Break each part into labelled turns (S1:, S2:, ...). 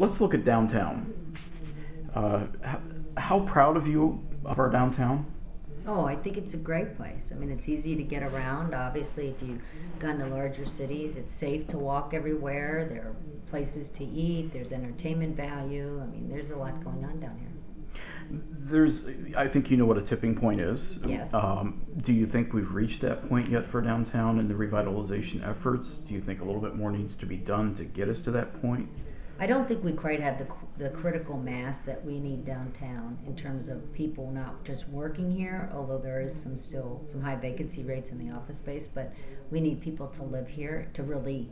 S1: let's look at downtown. How proud of you of our downtown?
S2: Oh, I think it's a great place. I mean, it's easy to get around. Obviously, if you've gone to larger cities, it's safe to walk everywhere. There are places to eat. There's entertainment value. I mean, there's a lot going on down here.
S1: I think you know what a tipping point is.
S2: Yes.
S1: Do you think we've reached that point yet for downtown and the revitalization efforts? Do you think a little bit more needs to be done to get us to that point?
S2: I don't think we quite have the critical mass that we need downtown in terms of people not just working here, although there is some high vacancy rates in the office space, but we need people to live here to really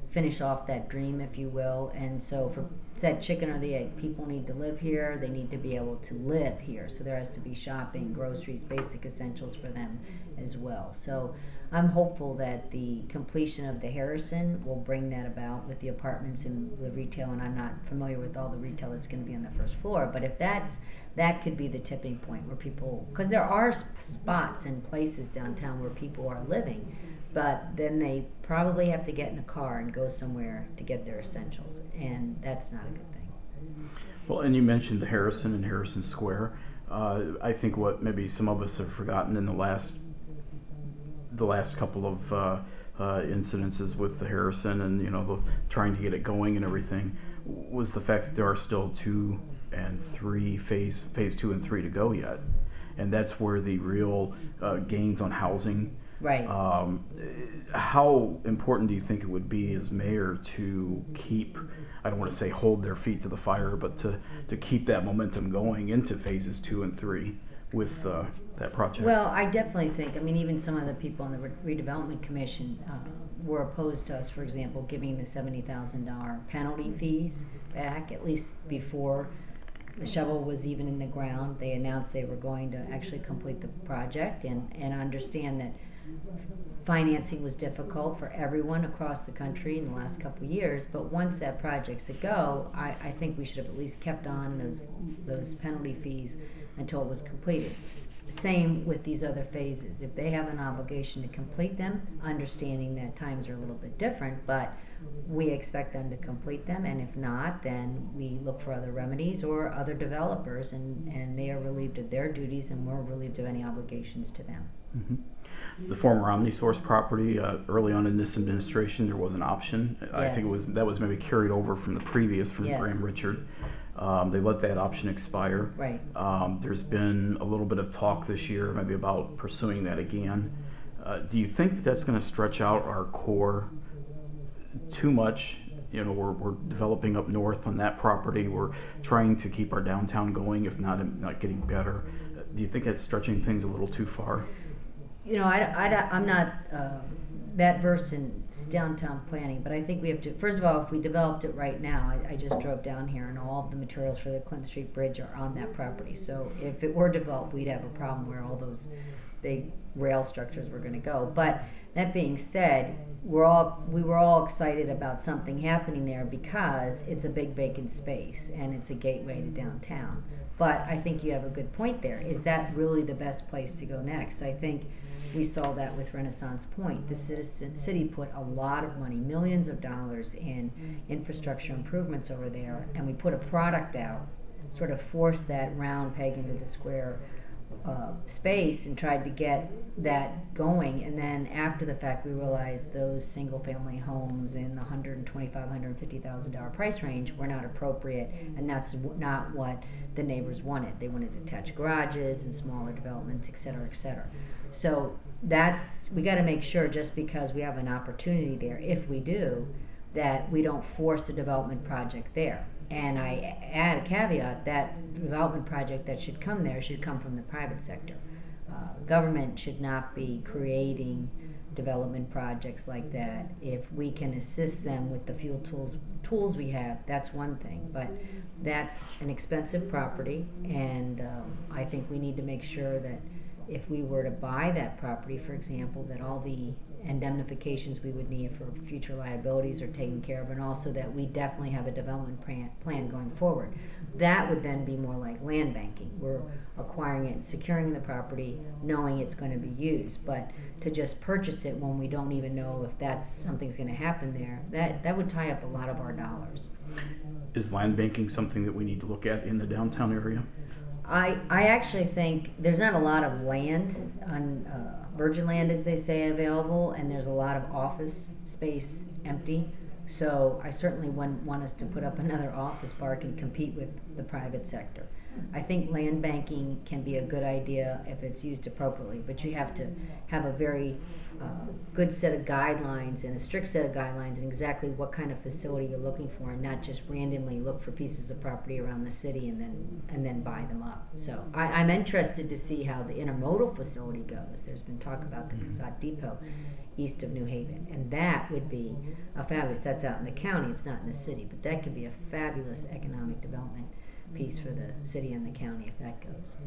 S2: finish off that dream, if you will. And so it's that chicken or the egg. People need to live here. They need to be able to live here. So there has to be shopping, groceries, basic essentials for them as well. So I'm hopeful that the completion of the Harrison will bring that about with the apartments and the retail. And I'm not familiar with all the retail that's going to be on the first floor. But if that could be the tipping point where people, because there are spots and places downtown where people are living, but then they probably have to get in a car and go somewhere to get their essentials, and that's not a good thing.
S1: Well, and you mentioned the Harrison and Harrison Square. I think what maybe some of us have forgotten in the last couple of incidences with the Harrison and trying to get it going and everything was the fact that there are still phase 2 and 3 to go yet, and that's where the real gains on housing.
S2: Right.
S1: How important do you think it would be as mayor to keep, I don't want to say hold their feet to the fire, but to keep that momentum going into phases 2 and 3 with that project?
S2: Well, I definitely think, even some of the people on the redevelopment commission were opposed to us, for example, giving the $70,000 penalty fees back, at least before the shovel was even in the ground. They announced they were going to actually complete the project, and understand that financing was difficult for everyone across the country in the last couple of years, but once that project's a go, I think we should have at least kept on those penalty fees until it was completed. Same with these other phases. If they have an obligation to complete them, understanding that times are a little bit different, but we expect them to complete them, and if not, then we look for other remedies or other developers, and they are relieved of their duties, and we're relieved of any obligations to them.
S1: Mm-hmm. The former Omni Source property, early on in this administration, there was an option. Yes. I think that was maybe carried over from the previous, from yes. Graham Richard. They let that option expire.
S2: Right.
S1: There's been a little bit of talk this year, maybe about pursuing that again. Do you think that's going to stretch out our core too much? We're developing up north on that property. We're trying to keep our downtown going, if not getting better. Do you think that's stretching things a little too far?
S2: I'm not that versed in downtown planning, but I think we have to, first of all, if we developed it right now, I just drove down here and all of the materials for the Clinton Street Bridge are on that property. So if it were developed, we'd have a problem where all those big rail structures were going to go. But that being said, we were all excited about something happening there because it's a big vacant space and it's a gateway to downtown. But I think you have a good point there. Is that really the best place to go next? I think we saw that with Renaissance Point. The city put a lot of money, millions of dollars, in infrastructure improvements over there, and we put a product out, sort of forced that round peg into the square space and tried to get that going. And then after the fact, we realized those single-family homes in the $125,000, $150,000 price range were not appropriate, and that's not what the neighbors wanted. They wanted attached garages and smaller developments, et cetera, et cetera. So we got to make sure, just because we have an opportunity there, if we do, that we don't force a development project there. And I add a caveat, that development project that should come there should come from the private sector. Government should not be creating development projects like that. If we can assist them with the fuel tools we have, that's one thing. But that's an expensive property, and I think we need to make sure that if we were to buy that property, for example, that all the indemnifications we would need for future liabilities are taken care of, and also that we definitely have a development plan going forward. That would then be more like land banking. We're acquiring it and securing the property, knowing it's going to be used. But to just purchase it when we don't even know if something's going to happen there, that would tie up a lot of our dollars.
S1: Is land banking something that we need to look at in the downtown area?
S2: I actually think there's not a lot of land on virgin land, as they say, available, and there's a lot of office space empty. So I certainly wouldn't want us to put up another office park and compete with the private sector. I think land banking can be a good idea if it's used appropriately, but you have to have a very good set of guidelines and a strict set of guidelines and exactly what kind of facility you're looking for, and not just randomly look for pieces of property around the city and then buy them up. So I'm interested to see how the intermodal facility goes. There's been talk about the Casat Depot east of New Haven, and that would be a fabulous. That's out in the county; it's not in the city, but that could be a fabulous economic development piece for the city and the county if that goes.